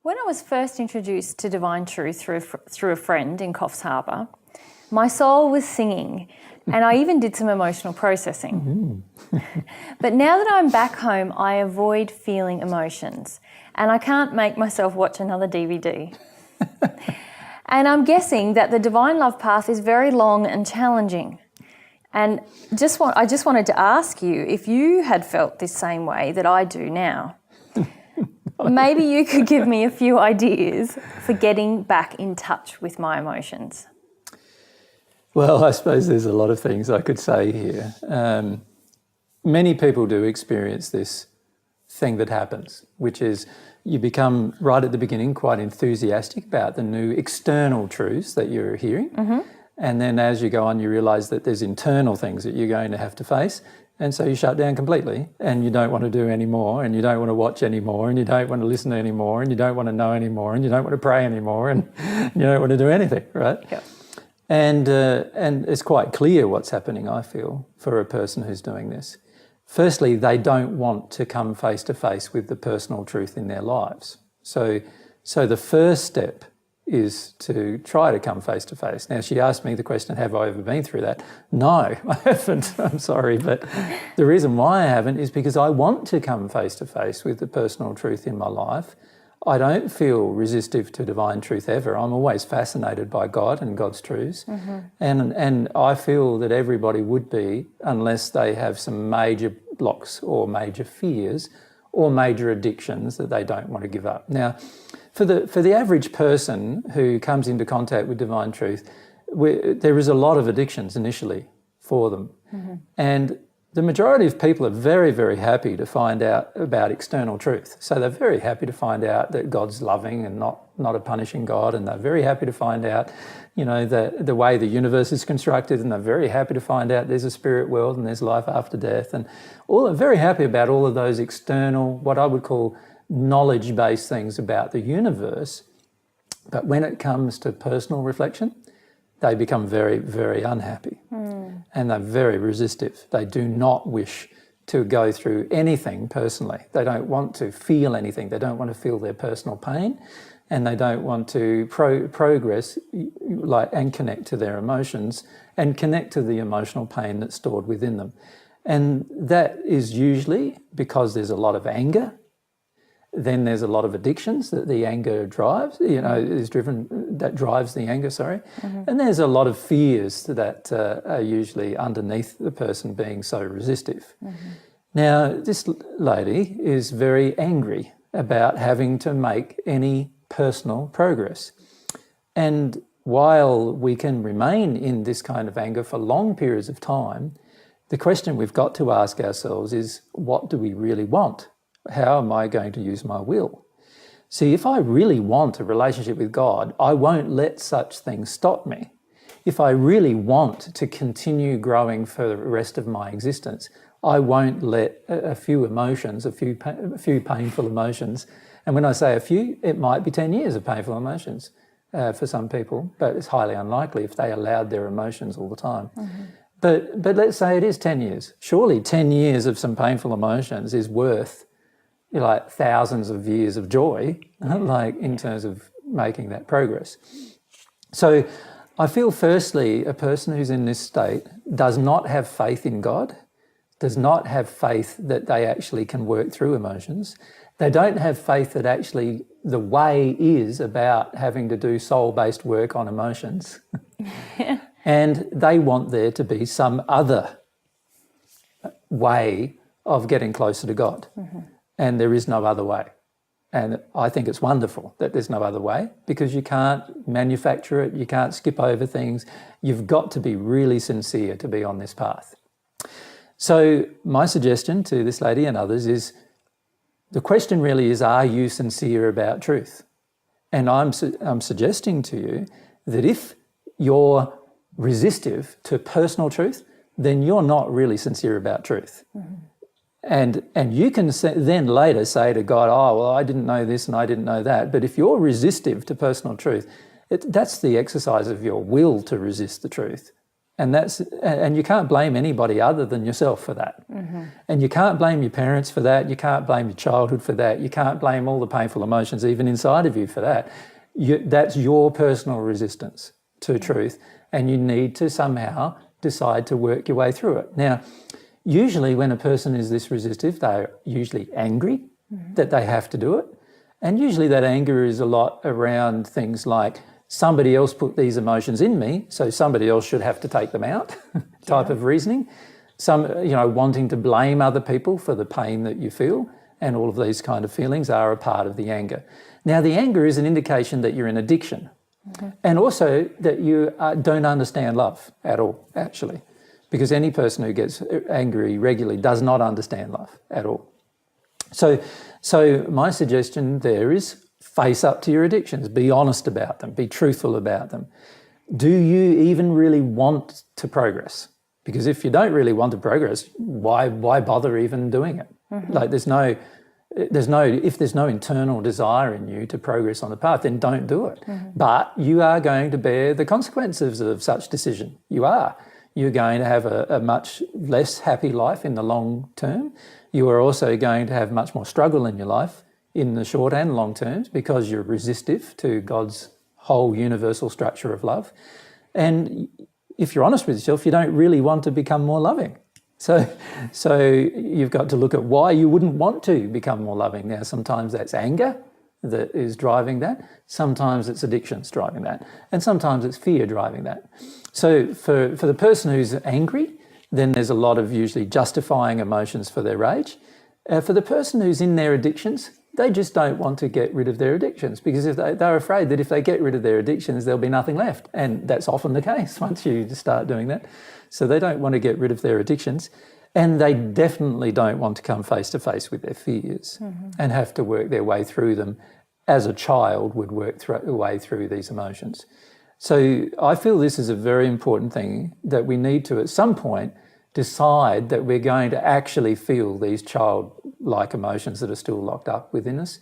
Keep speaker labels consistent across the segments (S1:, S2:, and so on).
S1: When I was first introduced to divine truth through a friend in Coffs Harbour, my soul was singing, and I even did some emotional processing. But now that I'm back home, I avoid feeling emotions, and I can't make myself watch another DVD. And I'm guessing that the divine love path is very long and challenging. And I just wanted to ask you if you had felt this same way that I do now. Maybe you could give me a few ideas for getting back in touch with my emotions.
S2: Well, I suppose there's a lot of things I could say here. Many people do experience this thing that happens, which is you become, right at the beginning, quite enthusiastic about the new external truths that you're hearing. Mm-hmm. And then as you go on, you realise that there's internal things that you're going to have to face. And so you shut down completely, and you don't want to do any more, and you don't want to watch anymore, and you don't want to listen anymore, and you don't want to know anymore, and you don't want to pray anymore, and you don't want to do anything, right?
S1: Yep.
S2: And it's quite clear what's happening, I feel, for a person who's doing this. Firstly, they don't want to come face to face with the personal truth in their lives. So the first step is to try to come face to face. Now, she asked me the question, have I ever been through that? No, I haven't. I'm sorry. But the reason why I haven't is because I want to come face to face with the personal truth in my life. I don't feel resistive to divine truth ever. I'm always fascinated by God and God's truths. Mm-hmm. And I feel that everybody would be, unless they have some major blocks or major fears or major addictions that they don't want to give up. Now, for the average person who comes into contact with divine truth, there is a lot of addictions initially for them. Mm-hmm. And the majority of people are very, very happy to find out about external truth. So they're very happy to find out that God's loving and not a punishing God, and they're very happy to find out, the way the universe is constructed, and they're very happy to find out there's a spirit world and there's life after death, and they're very happy about all of those external, what I would call knowledge-based things about the universe. But when it comes to personal reflection, they become very, very unhappy. And they're very resistive. They do not wish to go through anything personally. They don't want to feel anything. They don't want to feel their personal pain, and they don't want to progress and connect to their emotions and connect to the emotional pain that's stored within them. And that is usually because there's a lot of anger. Then there's a lot of addictions that the anger drives, that drives the anger, sorry. Mm-hmm. And there's a lot of fears that are usually underneath the person being so resistive. Mm-hmm. Now, this lady is very angry about having to make any personal progress. And while we can remain in this kind of anger for long periods of time, the question we've got to ask ourselves is, what do we really want? How am I going to use my will? See, if I really want a relationship with God, I won't let such things stop me. If I really want to continue growing for the rest of my existence, I won't let a few emotions, a few painful emotions, and when I say a few, it might be 10 years of painful emotions for some people, but it's highly unlikely if they allowed their emotions all the time. Mm-hmm. But let's say it is 10 years. Surely 10 years of some painful emotions is worth thousands of years of joy, in terms of making that progress. So I feel, firstly, a person who's in this state does not have faith in God, does not have faith that they actually can work through emotions. They don't have faith that actually the way is about having to do soul-based work on emotions. And they want there to be some other way of getting closer to God. Mm-hmm. And there is no other way. And I think it's wonderful that there's no other way, because you can't manufacture it, you can't skip over things. You've got to be really sincere to be on this path. So my suggestion to this lady and others is, the question really is, are you sincere about truth? And I'm suggesting to you that if you're resistive to personal truth, then you're not really sincere about truth. Mm-hmm. And you can then later say to God, oh, well, I didn't know this and I didn't know that. But if you're resistive to personal truth, that's the exercise of your will to resist the truth. And you can't blame anybody other than yourself for that. And you can't blame your parents for that. You can't blame your childhood for that. You can't blame all the painful emotions even inside of you for that. That's your personal resistance to truth, and you need to somehow decide to work your way through it. Now, usually when a person is this resistive, they're usually angry that they have to do it. And usually that anger is a lot around things like, somebody else put these emotions in me, so somebody else should have to take them out type of reasoning. Wanting to blame other people for the pain that you feel, and all of these kind of feelings are a part of the anger. Now, the anger is an indication that you're in addiction, and also that you don't understand love at all, actually, because any person who gets angry regularly does not understand love at all. So my suggestion there is, face up to your addictions, be honest about them, be truthful about them. Do you even really want to progress? Because if you don't really want to progress, why bother even doing it? Like if there's no internal desire in you to progress on the path, then don't do it. But you are going to bear the consequences of such decision. You are. You're going to have a much less happy life in the long term. You are also going to have much more struggle in your life in the short and long terms, because you're resistive to God's whole universal structure of love. And if you're honest with yourself, you don't really want to become more loving. So you've got to look at why you wouldn't want to become more loving. Now, sometimes that's anger that is driving that. Sometimes it's addictions driving that. And sometimes it's fear driving that. So for the person who's angry, then there's a lot of usually justifying emotions for their rage. For the person who's in their addictions, they just don't want to get rid of their addictions, because if they're afraid that if they get rid of their addictions, there'll be nothing left. And that's often the case once you start doing that. So they don't want to get rid of their addictions. And they definitely don't want to come face to face with their fears and have to work their way through them as a child would work their way through these emotions. So I feel this is a very important thing, that we need to, at some point, decide that we're going to actually feel these childlike emotions that are still locked up within us,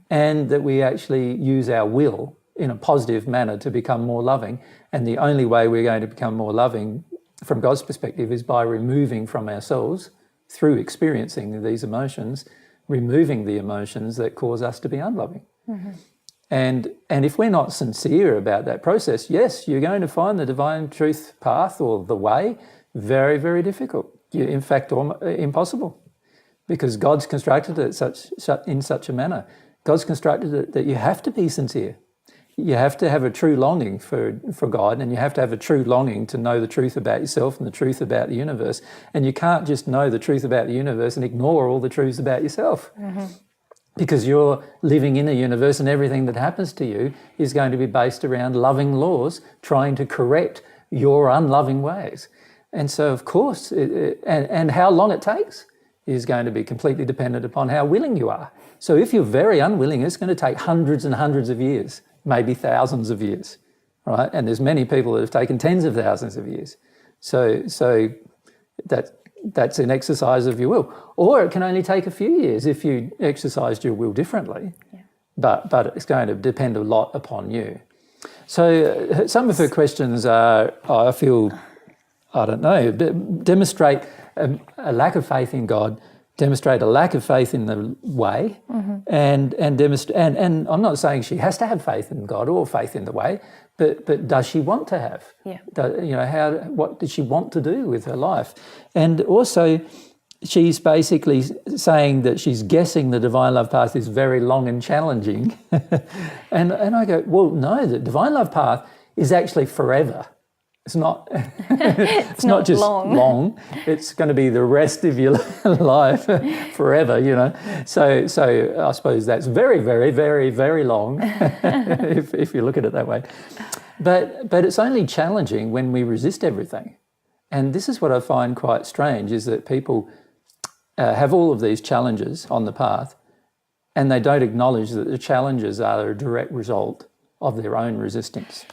S2: and that we actually use our will in a positive manner to become more loving. And the only way we're going to become more loving from God's perspective is by removing from ourselves, through experiencing these emotions, removing the emotions that cause us to be unloving. And if we're not sincere about that process, yes, you're going to find the divine truth path or the way very, very difficult. In fact, impossible, because God's constructed it in such a manner. God's constructed it that you have to be sincere. You have to have a true longing for God, and you have to have a true longing to know the truth about yourself and the truth about the universe. And you can't just know the truth about the universe and ignore all the truths about yourself. Because you're living in a universe, and everything that happens to you is going to be based around loving laws trying to correct your unloving ways. And so, of course, and how long it takes is going to be completely dependent upon how willing you are. So if you're very unwilling, it's going to take hundreds and hundreds of years, maybe thousands of years, right? And there's many people that have taken tens of thousands of years. So that's an exercise of your will. Or it can only take a few years if you exercised your will differently. But it's going to depend a lot upon you. So some of her questions are, I feel, I don't know, demonstrate a lack of faith in God, demonstrate a lack of faith in the way, and I'm not saying she has to have faith in God or faith in the way, but does she want to have? What does she want to do with her life? And also, she's basically saying that she's guessing the divine love path is very long and challenging, and I go, well, no, the divine love path is actually forever. It's not. It's not just long. It's going to be the rest of your life, forever. So I suppose that's very, very, very, very long, if you look at it that way. But it's only challenging when we resist everything, and this is what I find quite strange: is that people have all of these challenges on the path, and they don't acknowledge that the challenges are a direct result of their own resistance.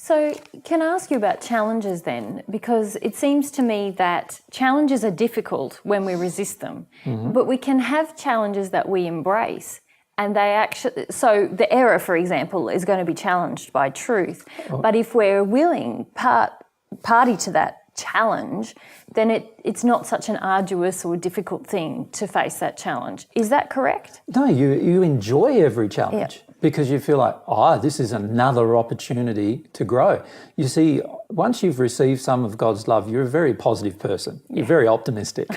S1: So can I ask you about challenges then? Because it seems to me that challenges are difficult when we resist them, but we can have challenges that we embrace, and they actually, so the error, for example, is going to be challenged by truth. But if we're willing, party to that challenge, then it's not such an arduous or difficult thing to face that challenge. Is that correct?
S2: No, you enjoy every challenge because you feel like, this is another opportunity to grow. You see, once you've received some of God's love, you're a very positive person. You're very optimistic.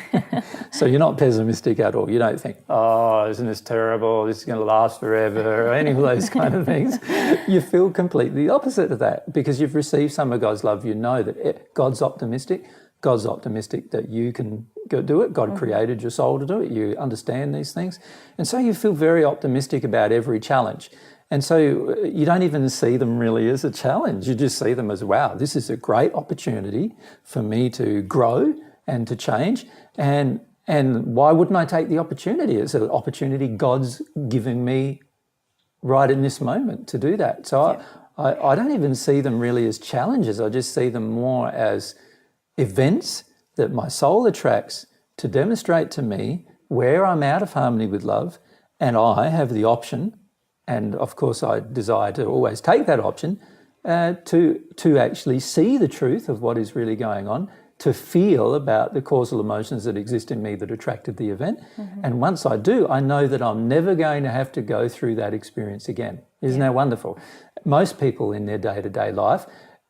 S2: So you're not pessimistic at all. You don't think, isn't this terrible? This is going to last forever, or any of those kind of things. You feel completely the opposite of that because you've received some of God's love. You know that God's optimistic. God's optimistic that you can go do it. God created your soul to do it. You understand these things. And so you feel very optimistic about every challenge. And so you don't even see them really as a challenge. You just see them as, wow, this is a great opportunity for me to grow and to change. And why wouldn't I take the opportunity? It's an opportunity God's giving me right in this moment to do that. So I don't even see them really as challenges. I just see them more as events that my soul attracts to demonstrate to me where I'm out of harmony with love, and I have the option, and of course I desire to always take that option, to actually see the truth of what is really going on, to feel about the causal emotions that exist in me that attracted the event. And once I do, I know that I'm never going to have to go through that experience again. Isn't that wonderful? Most people in their day-to-day life,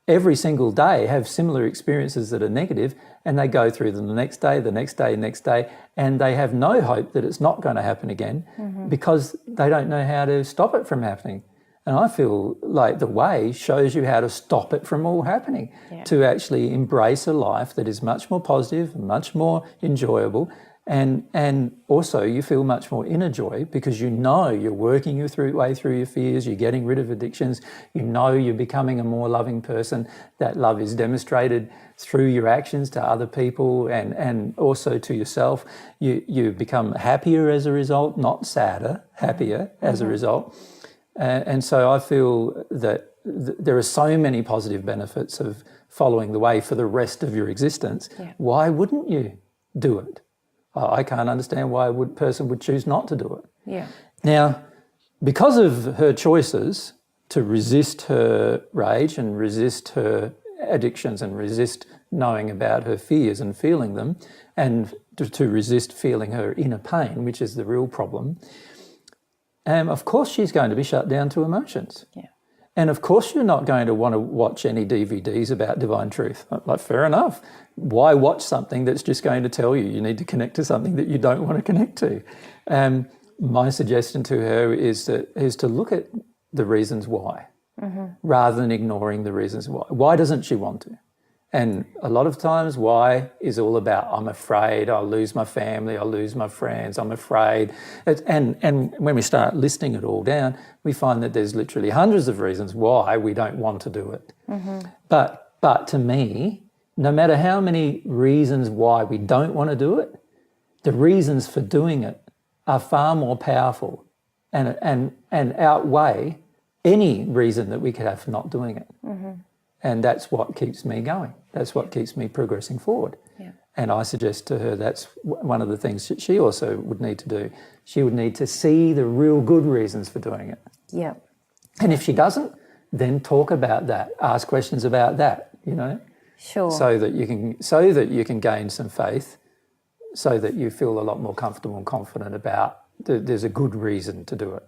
S2: every single day, have similar experiences that are negative, and they go through them the next day, the next day, next day, and they have no hope that it's not going to happen again because they don't know how to stop it from happening. And I feel like the way shows you how to stop it from all happening, to actually embrace a life that is much more positive, much more enjoyable, and also you feel much more inner joy because you know you're working your way through your fears, you're getting rid of addictions, you know you're becoming a more loving person. That love is demonstrated through your actions to other people and also to yourself. You become happier as a result, not sadder, happier as a result. And so I feel that there are so many positive benefits of following the way for the rest of your existence. Why wouldn't you do it? I can't understand why a person would choose not to do it. Now, because of her choices to resist her rage and resist her addictions and resist knowing about her fears and feeling them, and to resist feeling her inner pain, which is the real problem, of course she's going to be shut down to emotions. And of course you're not going to want to watch any DVDs about divine truth. Like, fair enough. Why watch something that's just going to tell you need to connect to something that you don't want to connect to? My suggestion to her is to look at the reasons why, rather than ignoring the reasons why. Why doesn't she want to? And a lot of times why is all about, I'm afraid I'll lose my family, I'll lose my friends, I'm afraid. And when we start listing it all down, we find that there's literally hundreds of reasons why we don't want to do it. But to me, no matter how many reasons why we don't want to do it, the reasons for doing it are far more powerful and outweigh any reason that we could have for not doing it. And that's what keeps me going. That's what keeps me progressing forward. And I suggest to her that's one of the things that she also would need to do. She would need to see the real good reasons for doing it. And if she doesn't, then talk about that. Ask questions about that, so that you can gain some faith, so that you feel a lot more comfortable and confident about there's a good reason to do it.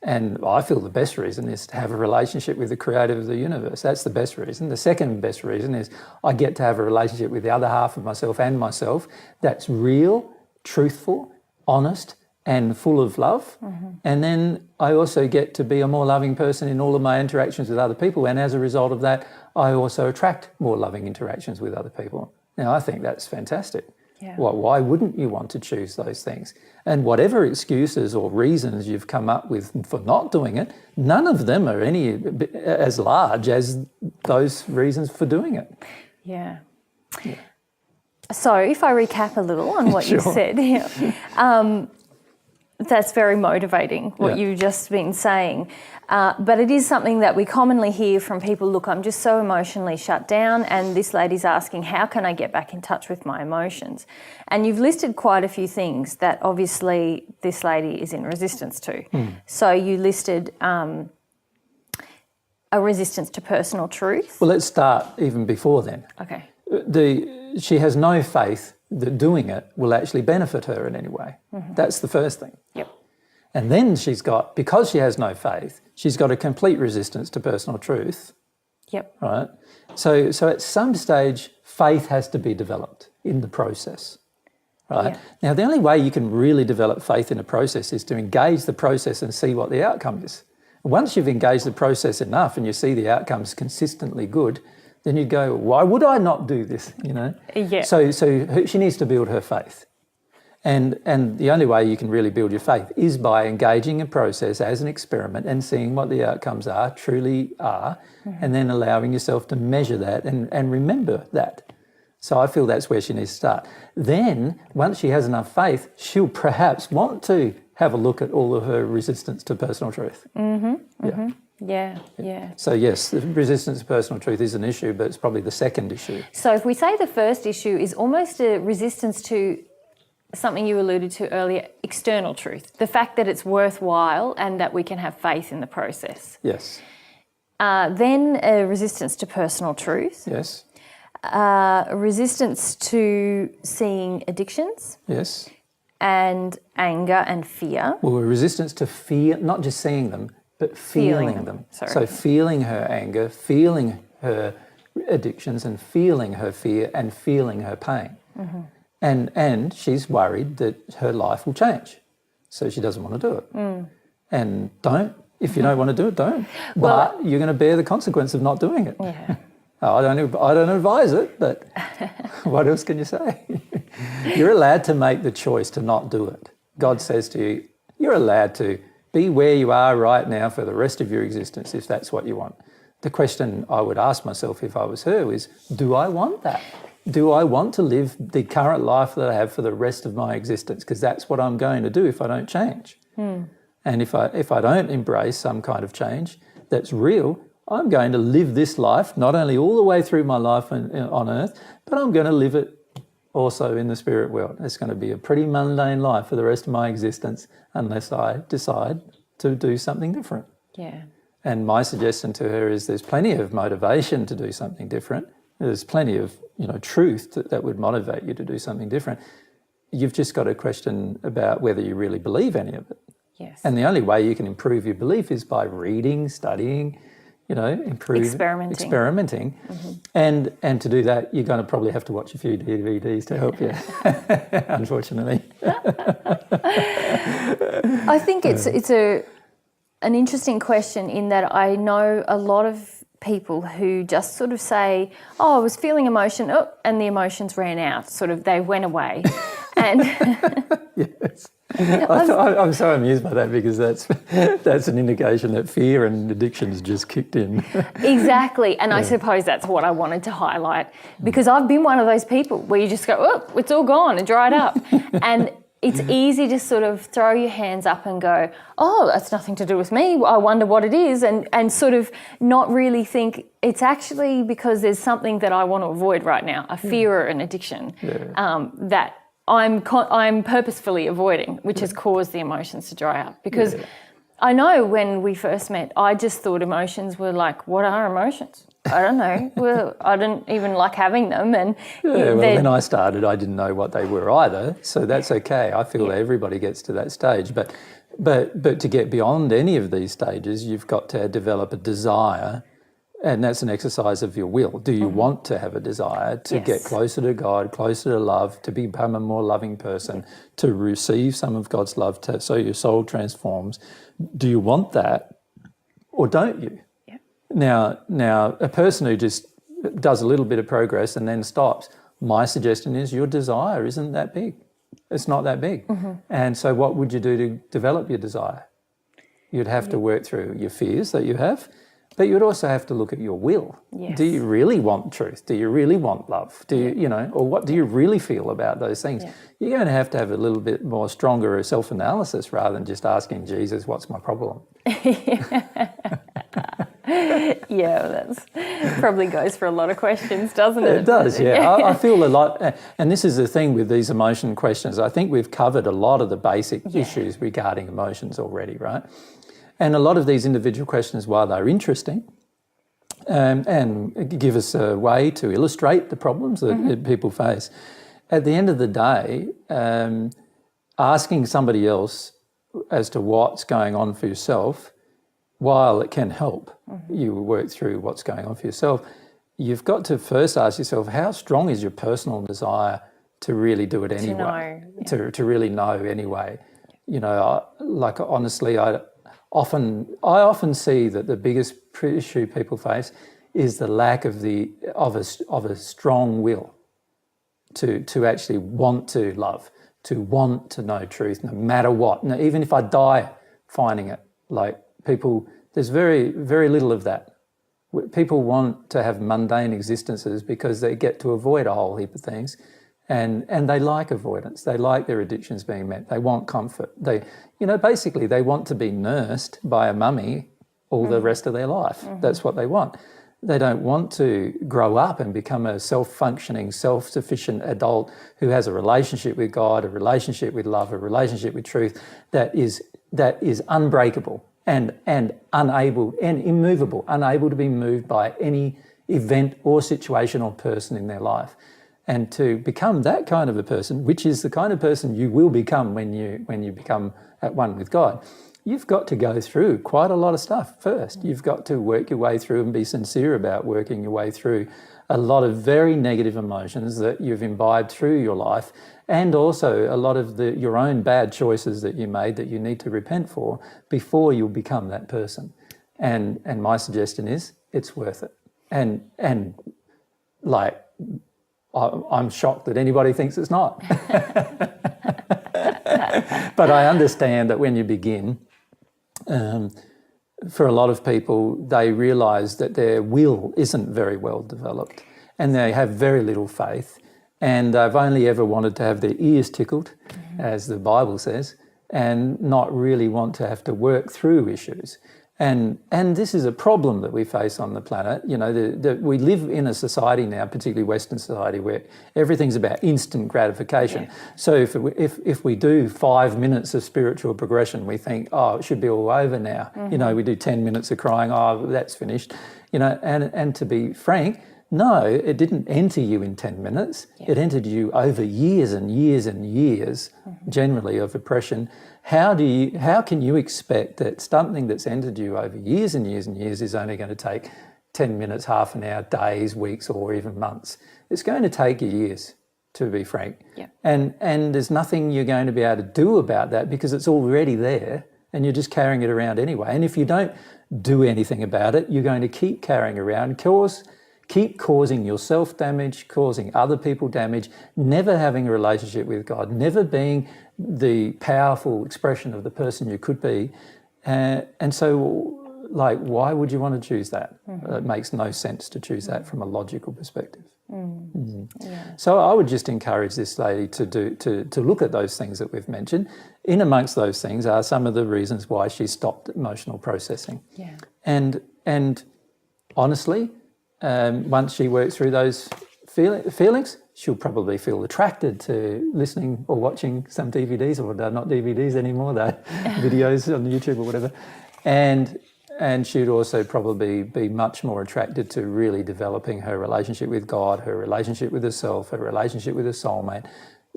S2: And I feel the best reason is to have a relationship with the creator of the universe. That's the best reason. The second best reason is I get to have a relationship with the other half of myself that's real, truthful, honest, and full of love. And then I also get to be a more loving person in all of my interactions with other people. And as a result of that, I also attract more loving interactions with other people. Now, I think that's fantastic. Well, why wouldn't you want to choose those things? And whatever excuses or reasons you've come up with for not doing it, none of them are any as large as those reasons for doing it.
S1: So if I recap a little on what you said, that's very motivating, what you've just been saying. But it is something that we commonly hear from people, look, I'm just so emotionally shut down, and this lady's asking, how can I get back in touch with my emotions? And you've listed quite a few things that obviously this lady is in resistance to. So you listed a resistance to personal truth.
S2: Well, let's start even before then. she has no faith that doing it will actually benefit her in any way. That's the first thing.
S1: Yep.
S2: And then because she has no faith, she's got a complete resistance to personal truth.
S1: Yep.
S2: Right? So at some stage, faith has to be developed in the process. Right?
S1: Yeah.
S2: Now, the only way you can really develop faith in a process is to engage the process and see what the outcome is. Once you've engaged the process enough and you see the outcomes consistently good, then you go, why would I not do this?
S1: Yeah.
S2: So she needs to build her faith. And the only way you can really build your faith is by engaging a process as an experiment and seeing what the outcomes truly are, and then allowing yourself to measure that and remember that. So I feel that's where she needs to start. Then, once she has enough faith, she'll perhaps want to have a look at all of her resistance to personal truth.
S1: Yeah.
S2: So yes, the resistance to personal truth is an issue, but it's probably the second issue.
S1: So if we say the first issue is almost a resistance to something you alluded to earlier, external truth, the fact that it's worthwhile and that we can have faith in the process.
S2: Yes.
S1: Then a resistance to personal truth.
S2: Yes.
S1: A resistance to seeing addictions.
S2: Yes.
S1: And anger and fear.
S2: Well, a resistance to fear, not just seeing them, but feeling them.
S1: Sorry.
S2: So feeling her anger, feeling her addictions, and feeling her fear, and feeling her pain. And she's worried that her life will change. So she doesn't want to do it. And if you don't want to do it, don't.
S1: Well,
S2: but you're going to bear the consequence of not doing it.
S1: Yeah.
S2: I don't advise it, but what else can you say? You're allowed to make the choice to not do it. God says to you, you're allowed to be where you are right now for the rest of your existence if that's what you want. The question I would ask myself if I was her is, do I want that? Do I want to live the current life that I have for the rest of my existence? Because that's what I'm going to do if I don't change. And if I don't embrace some kind of change that's real, I'm going to live this life, not only all the way through my life on earth, but I'm going to live it also in the spirit world. It's going to be a pretty mundane life for the rest of my existence unless I decide to do something different.
S1: Yeah.
S2: And my suggestion to her is there's plenty of motivation to do something different. There's plenty of truth that would motivate you to do something different. You've just got to question about whether you really believe any of it.
S1: Yes.
S2: And the only way you can improve your belief is by reading, studying, experimenting. And to do that, you're going to probably have to watch a few DVDs to help you, unfortunately.
S1: I think it's an interesting question in that I know a lot of people who just sort of say, I was feeling emotion, and the emotions ran out, they went away. And
S2: yes. I'm so amused by that because that's an indication that fear and addiction's just kicked in.
S1: Exactly. And I suppose that's what I wanted to highlight because I've been one of those people where you just go, it's all gone and dried up. And it's easy to sort of throw your hands up and go, that's nothing to do with me. I wonder what it is. And sort of not really think it's actually because there's something that I want to avoid right now, a fear or an addiction that I'm purposefully avoiding, which has caused the emotions to dry up. Because I know when we first met, I just thought emotions were like, what are emotions? I don't know. Well, I didn't even like having them. And
S2: when I started, I didn't know what they were either. So that's okay. I feel that everybody gets to that stage. But to get beyond any of these stages, you've got to develop a desire. And that's an exercise of your will. Do you want to have a desire to get closer to God, closer to love, to become a more loving person, to receive some of God's love so your soul transforms? Do you want that or don't you?
S1: Yeah.
S2: Now, a person who just does a little bit of progress and then stops, my suggestion is your desire isn't that big. It's not that big. And so what would you do to develop your desire? You'd have to work through your fears that you have. But you'd also have to look at your will.
S1: Yes.
S2: Do you really want truth? Do you really want love? Do you, or what do you really feel about those things?
S1: Yeah.
S2: You're going to have a little bit more stronger self-analysis rather than just asking Jesus, what's my problem?
S1: That's probably goes for a lot of questions, doesn't it?
S2: It does, yeah. I feel a lot, and this is the thing with these emotion questions. I think we've covered a lot of the basic issues regarding emotions already, right? And a lot of these individual questions, while they're interesting, and give us a way to illustrate the problems that people face. At the end of the day, asking somebody else as to what's going on for yourself, while it can help you work through what's going on for yourself, you've got to first ask yourself, how strong is your personal desire to really do it anyway? To really know anyway. You know, like honestly, I often see that the biggest issue people face is the lack of a strong will to actually want to love, to want to know truth, no matter what. Now, even if I die finding it, like people, there's very, very little of that. People want to have mundane existences because they get to avoid a whole heap of things, and they like avoidance. They like their addictions being met. They want comfort. Basically they want to be nursed by a mummy all the rest of their life. That's what they want. They don't want to grow up and become a self-functioning, self-sufficient adult who has a relationship with God, a relationship with love, a relationship with truth that is unbreakable and unable and immovable, unable to be moved by any event or situation or person in their life. And to become that kind of a person, which is the kind of person you will become when you become at one with God, you've got to go through quite a lot of stuff first. You've got to work your way through and be sincere about working your way through a lot of very negative emotions that you've imbibed through your life, and also a lot of your own bad choices that you made that you need to repent for before you'll become that person. And my suggestion is it's worth it. And like, I'm shocked that anybody thinks it's not. But I understand that when you begin, for a lot of people, they realise that their will isn't very well developed and they have very little faith, and they've only ever wanted to have their ears tickled, as the Bible says, and not really want to have to work through issues. And this is a problem that we face on the planet. You know, we live in a society now, particularly Western society, where everything's about instant gratification. Yeah. So if we do 5 minutes of spiritual progression, we think, oh, it should be all over now. You know, we do 10 minutes of crying, oh, that's finished. You know, and to be frank, no, it didn't enter you in 10 minutes. Yeah. It entered you over years and years and years, generally, of oppression. How can you expect that something that's entered you over years and years and years is only going to take 10 minutes, half an hour, days, weeks, or even months? It's going to take you years, to be frank. Yeah. And there's nothing you're going to be able to do about that because it's already there and you're just carrying it around anyway. And if you don't do anything about it, you're going to keep carrying around, keep causing yourself damage, causing other people damage, never having a relationship with God, never being the powerful expression of the person you could be. And so, like, why would you want to choose that? It makes no sense to choose that from a logical perspective. Yeah. So I would just encourage this lady to look at those things that we've mentioned. In amongst those things are some of the reasons why she stopped emotional processing. Yeah. And honestly, once she works through those feelings, she'll probably feel attracted to listening or watching some DVDs, or they're not DVDs anymore, they're videos on YouTube or whatever. And she'd also probably be much more attracted to really developing her relationship with God, her relationship with herself, her relationship with her soulmate,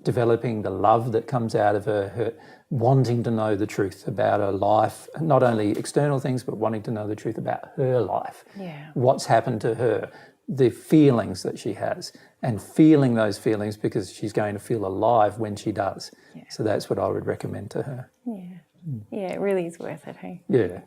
S2: developing the love that comes out of her wanting to know the truth about her life, not only external things, but wanting to know the truth about her life, what's happened to her, the feelings that she has, and feeling those feelings because she's going to feel alive when she does. Yeah. So that's what I would recommend to her. Yeah, it really is worth it, hey? Yeah.